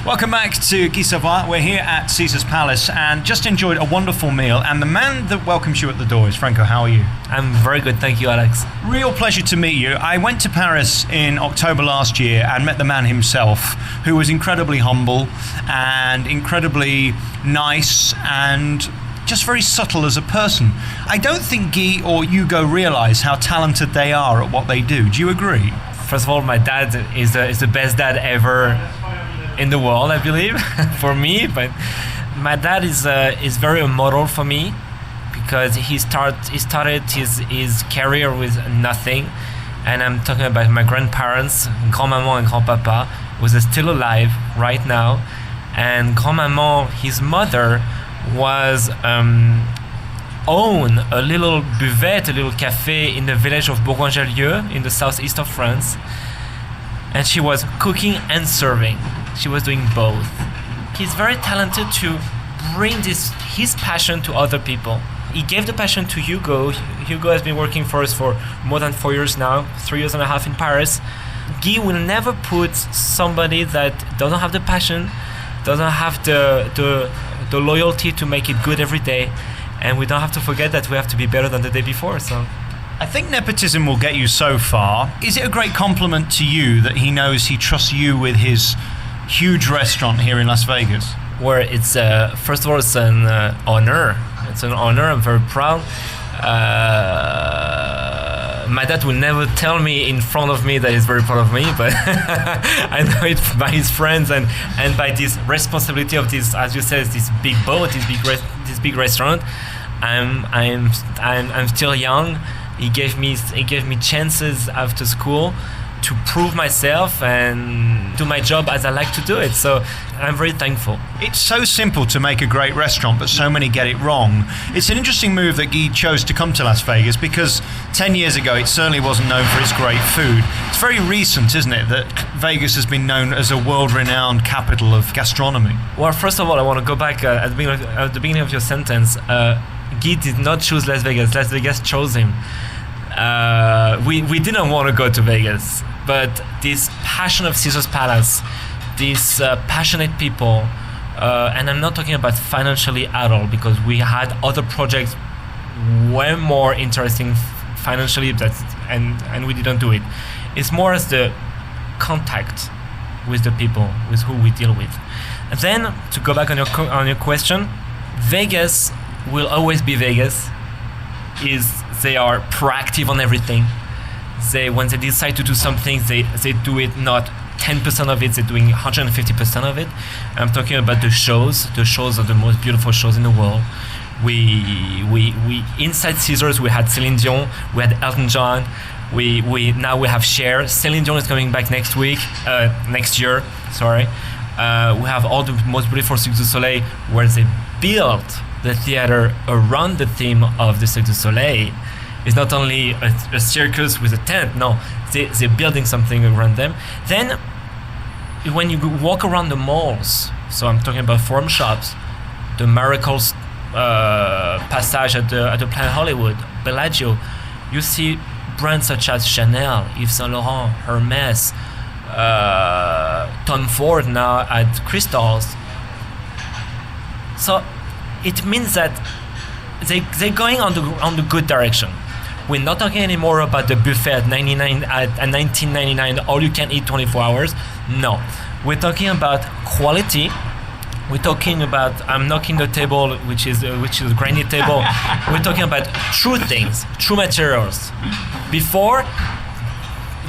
Welcome back to Guy Savoy. We're here at Caesar's Palace and just enjoyed a wonderful meal. And the man that welcomes you at the door is Franco. How are you? I'm very good, thank you, Alex. Real pleasure to meet you. I went to Paris in October last year and met the man himself, who was incredibly humble and incredibly nice and just very subtle as a person. I don't think Guy or Hugo realise how talented they are at what they do. Do you agree? First of all, my dad is the best dad ever in the world, I believe, for me. But my dad is very a model for me because he started his career with nothing, and I'm talking about my grandparents, grandmaman and grandpapa, who is still alive right now, and grandmaman, his mother, was own a little buvette, a little cafe in the village of Bourgoin-Jallieu in the southeast of France, and she was cooking and serving. She was doing both. He's very talented to bring his passion to other people. He gave the passion to Hugo. Hugo has been working for us for more than 4 years now, 3 years and a half in Paris. Guy will never put somebody that doesn't have the passion, doesn't have the loyalty to make it good every day. And we don't have to forget that we have to be better than the day before. So, I think nepotism will get you so far. Is it a great compliment to you that he knows he trusts you with his huge restaurant here in Las Vegas? Where it's first of all, it's an honor. It's an honor. I'm very proud. My dad will never tell me in front of me that he's very proud of me, but I know it by his friends and by this responsibility of this, as you said, this big boat, this big restaurant. I'm still young. He gave me chances after school to prove myself and do my job as I like to do it. So I'm very thankful. It's so simple to make a great restaurant, but so many get it wrong. It's an interesting move that Guy chose to come to Las Vegas because 10 years ago it certainly wasn't known for its great food. It's very recent, isn't it, that Vegas has been known as a world-renowned capital of gastronomy? Well, first of all, I want to go back at the beginning of your sentence. Guy did not choose Las Vegas. Las Vegas chose him. We didn't want to go to Vegas, but this passion of Caesar's Palace, these passionate people, and I'm not talking about financially at all, because we had other projects way more interesting financially, and we didn't do it. It's more as the contact with the people with who we deal with. And then to go back on your question, Vegas will always be Vegas. They are proactive on everything. When they decide to do something, they do it not 10% of it, they're doing 150% of it. I'm talking about the shows. The shows are the most beautiful shows in the world. We inside Caesars, we had Celine Dion, we had Elton John, we now we have Cher. Celine Dion is coming back next year, sorry. We have all the most beautiful Cirque du Soleil, where they built the theater around the theme of the Cirque du Soleil. It's not only a circus with a tent, no, they're building something around them. Then, when you walk around the malls, so I'm talking about Forum Shops, the Miracles Passage at the Planet Hollywood, Bellagio, you see brands such as Chanel, Yves Saint Laurent, Hermes, Tom Ford now at Crystals. So it means that they're going on the good direction. We're not talking anymore about the buffet at $19.99, all you can eat 24 hours. No, we're talking about quality. We're talking about, I'm knocking the table, which is a granite table. We're talking about true things, true materials. Before,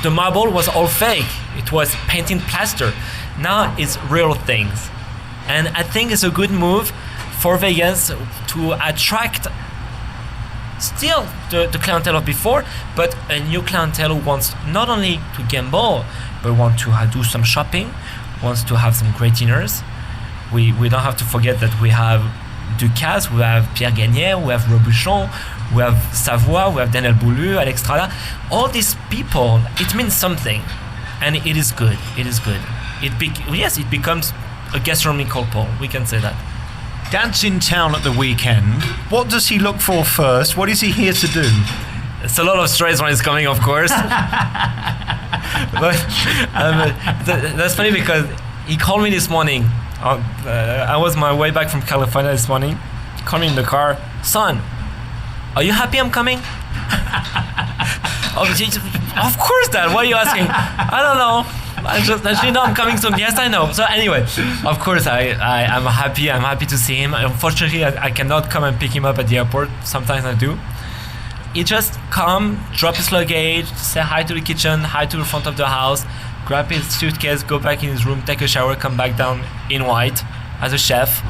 the marble was all fake. It was painted plaster. Now it's real things. And I think it's a good move for Vegas to attract still the clientele of before, but a new clientele who wants not only to gamble, but want to do some shopping, wants to have some great dinners. We don't have to forget that we have Ducasse, we have Pierre Gagné, we have Robuchon, we have Savoy, we have Daniel Boulou, Alex Strada. All these people, it means something, and it is good. It is good. It becomes a gastronomical pole. We can say that. Dad's in town at the weekend. What does he look for first? What is he here to do? It's a lot of stress when it's coming, of course. But that's funny because He called me this morning. I was my way back from California this morning. He called me in the car. Son, are you happy I'm coming? Of course, Dad. Why are you asking? I don't know. I know I'm coming soon. Yes, I know. So anyway, of course, I'm happy. I'm happy to see him. Unfortunately, I cannot come and pick him up at the airport. Sometimes I do. He just come, drop his luggage, say hi to the kitchen, hi to the front of the house, grab his suitcase, go back in his room, take a shower, come back down in white as a chef,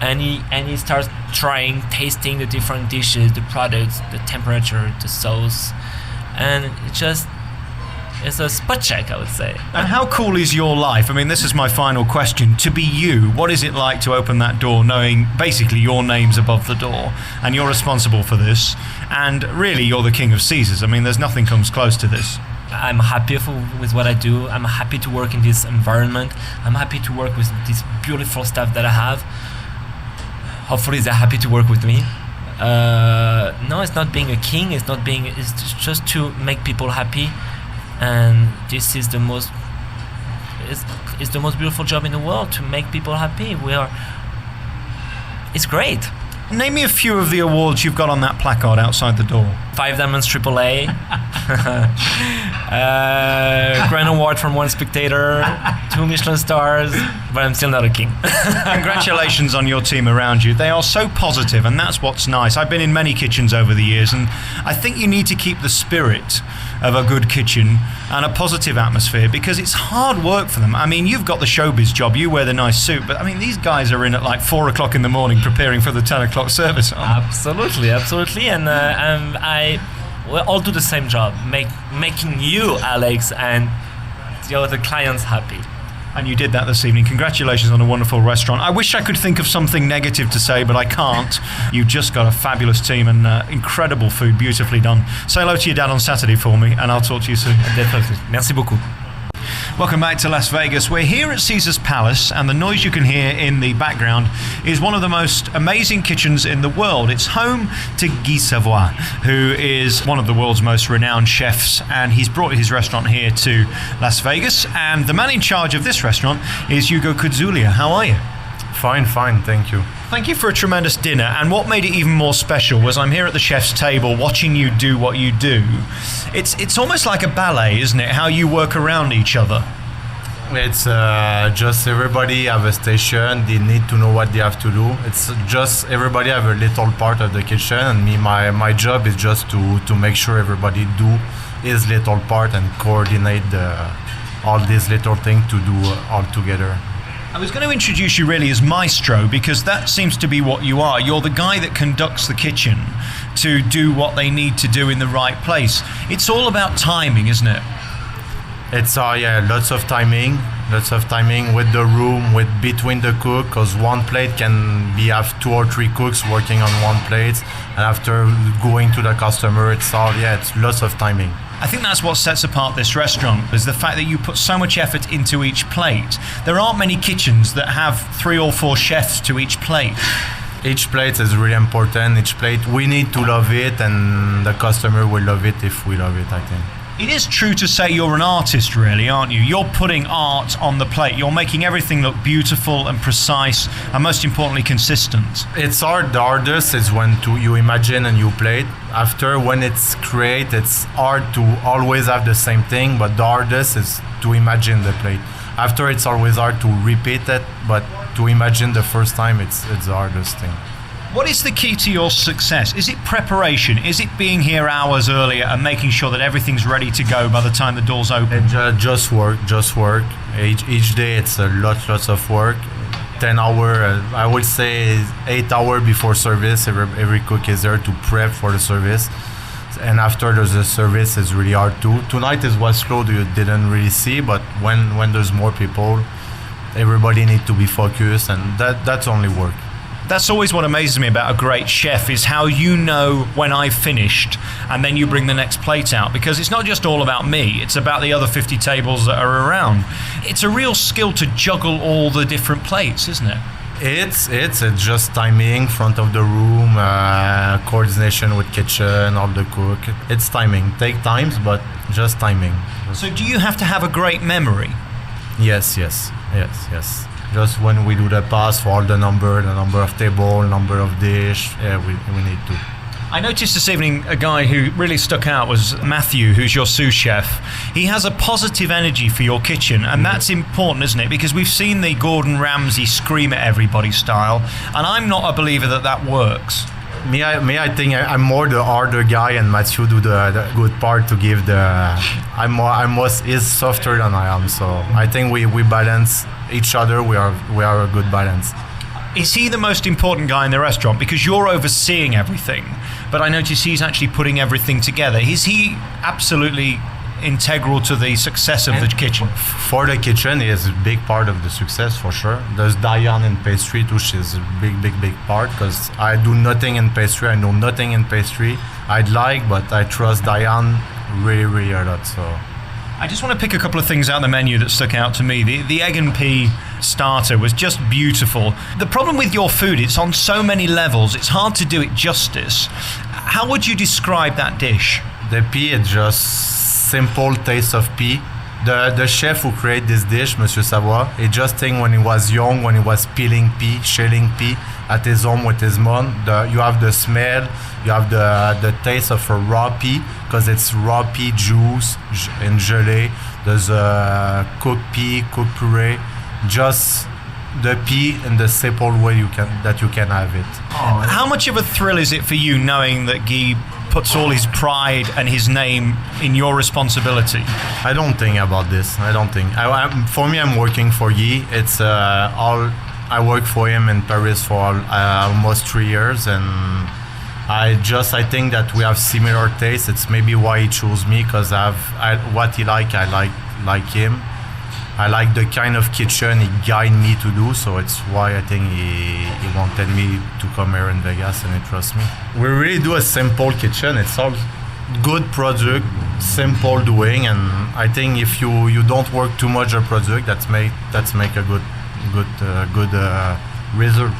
and he starts trying, tasting the different dishes, the products, the temperature, the sauce, and it's a spot check, I would say. And how cool is your life? I mean, this is my final question. To be you, what is it like to open that door knowing basically your name's above the door and you're responsible for this, and really you're the king of Caesars? I mean, there's nothing comes close to this. I'm happy with what I do. I'm happy to work in this environment. I'm happy to work with this beautiful staff that I have. Hopefully they're happy to work with me. No, it's not being a king. It's just to make people happy. And this is the most beautiful job in the world, to make people happy. It's great. Name me a few of the awards you've got on that placard outside the door. 5 Diamonds AAA, Grand Award from One Spectator, 2 Michelin stars, but I'm still not a king. Congratulations on your team around you. They are so positive, and that's what's nice. I've been in many kitchens over the years, and I think you need to keep the spirit of a good kitchen and a positive atmosphere, because it's hard work for them. I mean, you've got the showbiz job, you wear the nice suit, but I mean, these guys are in at like 4 o'clock in the morning preparing for the 10 o'clock service. Absolutely. And we all do the same job, making you, Alex, and the clients happy. And you did that this evening. Congratulations on a wonderful restaurant. I wish I could think of something negative to say, but I can't. You've just got a fabulous team and incredible food, beautifully done. Say hello to your dad on Saturday for me, and I'll talk to you soon. Definitely. Merci beaucoup. Welcome back to Las Vegas. We're here at Caesar's Palace, and the noise you can hear in the background is one of the most amazing kitchens in the world. It's home to Guy Savoy, who is one of the world's most renowned chefs, and he's brought his restaurant here to Las Vegas. And the man in charge of this restaurant is Hugo Kudzulia. How are you? Fine, thank you. Thank you for a tremendous dinner, and what made it even more special was I'm here at the chef's table watching you do what you do. It's almost like a ballet, isn't it, how you work around each other? It's just everybody have a station, they need to know what they have to do. It's just everybody have a little part of the kitchen, and my job is just to make sure everybody do his little part and coordinate all these little things to do all together. I was going to introduce you really as maestro, because that seems to be what you are. You're the guy that conducts the kitchen to do what they need to do in the right place. It's all about timing, isn't it? It's lots of timing with the room, with between the cook, because one plate can have 2 or 3 cooks working on one plate, and after going to the customer, it's lots of timing. I think that's what sets apart this restaurant, is the fact that you put so much effort into each plate. There aren't many kitchens that have 3 or 4 chefs to each plate. Each plate is really important. Each plate, we need to love it, and the customer will love it if we love it, I think. It is true to say you're an artist, really, aren't you? You're putting art on the plate. You're making everything look beautiful and precise, and most importantly, consistent. It's hard. The hardest is when you imagine a new plate. After, when it's created, it's hard to always have the same thing, but the hardest is to imagine the plate. After, it's always hard to repeat it, but to imagine the first time, it's the hardest thing. What is the key to your success? Is it preparation? Is it being here hours earlier and making sure that everything's ready to go by the time the doors open? Just work. Each day it's lots of work. 10 hours, I would say 8 hours before service. Every cook is there to prep for the service. And after there's a service, it's really hard too. Tonight was slow, you didn't really see, but when there's more people, everybody needs to be focused, and that's only work. That's always what amazes me about a great chef, is how you know when I've finished and then you bring the next plate out, because it's not just all about me, it's about the other 50 tables that are around. It's a real skill to juggle all the different plates, isn't it? It's just timing, front of the room, coordination with kitchen, all the cook. It's timing. Take times, but just timing. So do you have to have a great memory? Yes. Yes. Just when we do the pass for all the number of table, number of dish, we need to. I noticed this evening a guy who really stuck out was Matthew, who's your sous chef. He has a positive energy for your kitchen, and that's important, isn't it? Because we've seen the Gordon Ramsay scream at everybody style, and I'm not a believer that works. I think I'm more the harder guy, and Matthew do the good part to give the. He's softer than I am, so I think we balance each other. We are a good balance. Is he the most important guy in the restaurant? Because you're overseeing everything, but I notice he's actually putting everything together. Is he absolutely integral to the success of the kitchen? For the kitchen, he is a big part of the success, for sure. There's Diane in pastry too. She's a big part, because I do nothing in pastry. I know nothing in pastry. But I trust Diane really a lot. So I just want to pick a couple of things out of the menu that stuck out to me. The egg and pea starter was just beautiful. The problem with your food, it's on so many levels, it's hard to do it justice. How would you describe that dish? The pea is just simple taste of pea. The chef who created this dish, Monsieur Savoy, he just think when he was young, when he was peeling pea, shelling pea at his home with his mom, you have the smell, you have the taste of a raw pea, because it's raw pea juice and gelée. There's a cooked pea, cooked puree, just the pea in the simple way you can have it. How much of a thrill is it for you knowing that Guy puts all his pride and his name in your responsibility? I don't think about this. For me, I'm working for Guy. It's I work for him in Paris for almost 3 years, and I think that we have similar tastes. It's maybe why he chose me, because what he I like him. I like the kind of kitchen he guide me to do, so it's why I think he wanted me to come here in Vegas, and he trusts me. We really do a simple kitchen. It's all good product, simple doing, and I think if you don't work too much on product, that's make a good result.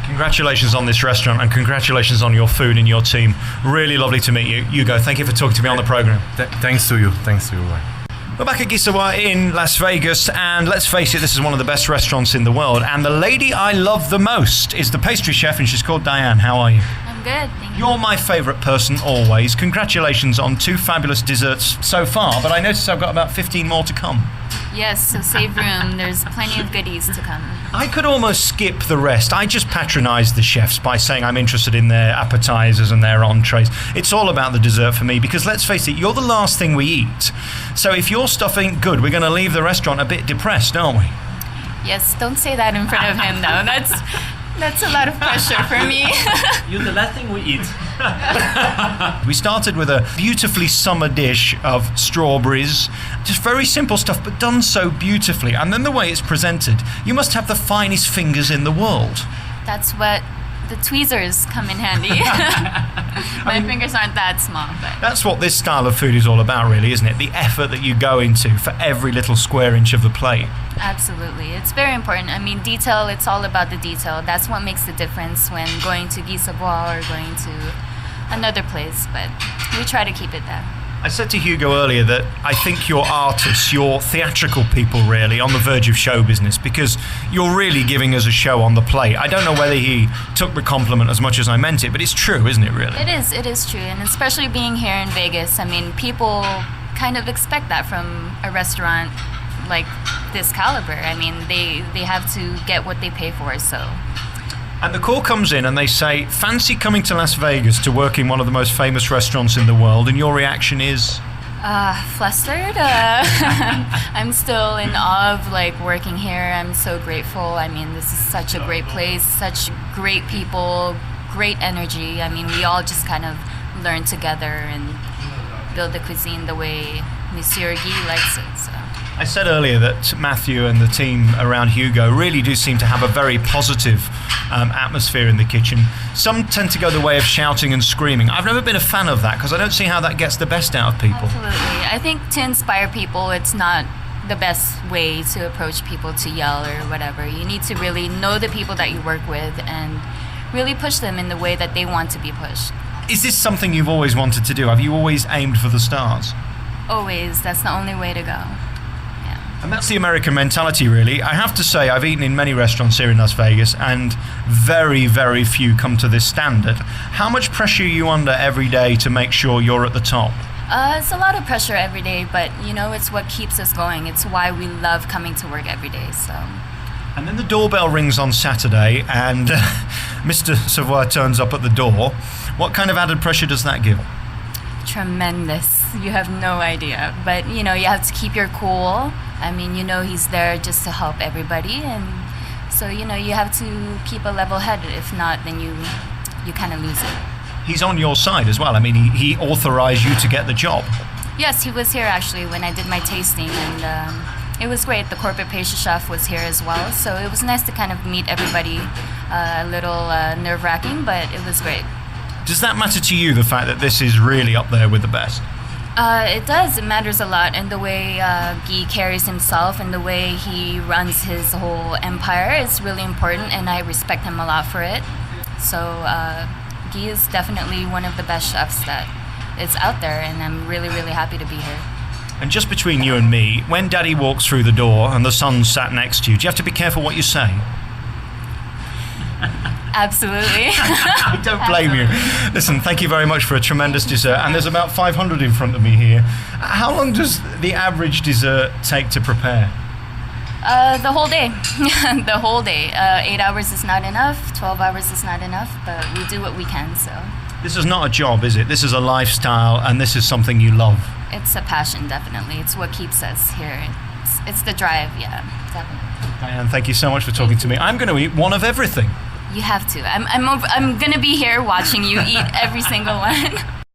Congratulations on this restaurant, and congratulations on your food and your team. Really lovely to meet you. Hugo, thank you for talking to me on the program. Thanks to you. We're back at Guy Savoy in Las Vegas, and let's face it, this is one of the best restaurants in the world, and the lady I love the most is the pastry chef, and she's called Diane. How are you? I'm good, thank you. You're my favourite person always. Congratulations on 2 fabulous desserts so far, but I notice I've got about 15 more to come. Yes, so save room. There's plenty of goodies to come. I could almost skip the rest. I just patronise the chefs by saying I'm interested in their appetizers and their entrees. It's all about the dessert for me, because let's face it, you're the last thing we eat. So if your stuff ain't good, we're going to leave the restaurant a bit depressed, aren't we? Yes, don't say that in front of him, though. That's a lot of pressure for me. You're the last thing we eat. We started with a beautifully summer dish of strawberries. Just very simple stuff, but done so beautifully. And then the way it's presented, you must have the finest fingers in the world. That's what the tweezers come in handy. My fingers aren't that small, but that's what this style of food is all about, really, isn't it? The effort that you go into for every little square inch of the plate. Absolutely. It's very important. I mean, detail, it's all about the detail. That's what makes the difference when going to Guy Savoy or going to another place, but we try to keep it there. I said to Hugo earlier that I think you're artists, you're theatrical people, really, on the verge of show business, because you're really giving us a show on the plate. I don't know whether he took the compliment as much as I meant it, but it's true, isn't it, really? It is true, and especially being here in Vegas, I mean, people kind of expect that from a restaurant like this caliber. I mean, they have to get what they pay for, so... And the call comes in and they say, fancy coming to Las Vegas to work in one of the most famous restaurants in the world, and your reaction is? Flustered. I'm still in awe of working here. I'm so grateful. I mean, this is such a great place, such great people, great energy. I mean, we all just kind of learn together and build the cuisine the way Monsieur Guy likes it. So. I said earlier that Matthew and the team around Hugo really do seem to have a very positive atmosphere in the kitchen. Some tend to go the way of shouting and screaming. I've never been a fan of that, because I don't see how that gets the best out of people. Absolutely. I think to inspire people, it's not the best way to approach people to yell or whatever. You need to really know the people that you work with and really push them in the way that they want to be pushed. Is this something you've always wanted to do? Have you always aimed for the stars? Always. That's the only way to go. And that's the American mentality, really. I have to say, I've eaten in many restaurants here in Las Vegas, and very, very few come to this standard. How much pressure are you under every day to make sure you're at the top? It's a lot of pressure every day, but you know, it's what keeps us going. It's why we love coming to work every day. So. And then the doorbell rings on Saturday, and Mr. Savoy turns up at the door. What kind of added pressure does that give? Tremendous. You have no idea. But you know, you have to keep your cool. I mean, you know, he's there just to help everybody, and so you know, you have to keep a level head. If not, then you kind of lose it. He's on your side as well. I mean, he authorized you to get the job. Yes, he was here actually when I did my tasting, and it was great. The corporate pastry chef was here as well, so it was nice to kind of meet everybody. A little nerve-wracking, but it was great. Does that matter to you, the fact that this is really up there with the best? It does. It matters a lot, and the way Guy carries himself and the way he runs his whole empire is really important, and I respect him a lot for it. So Guy is definitely one of the best chefs that is out there, and I'm really, really happy to be here. And just between you and me, when Daddy walks through the door and the son's sat next to you, do you have to be careful what you say? Absolutely. I don't blame you. Listen, thank you very much for a tremendous dessert. And there's about 500 in front of me here. How long does the average dessert take to prepare? The whole day. The whole day. 8 hours is not enough. 12 hours is not enough. But we do what we can. So this is not a job, is it? This is a lifestyle, and this is something you love. It's a passion, definitely. It's what keeps us here. It's the drive, yeah, definitely. Diane, thank you so much for talking to me. I'm going to eat one of everything. You have to. I'm gonna be here watching you eat every single one.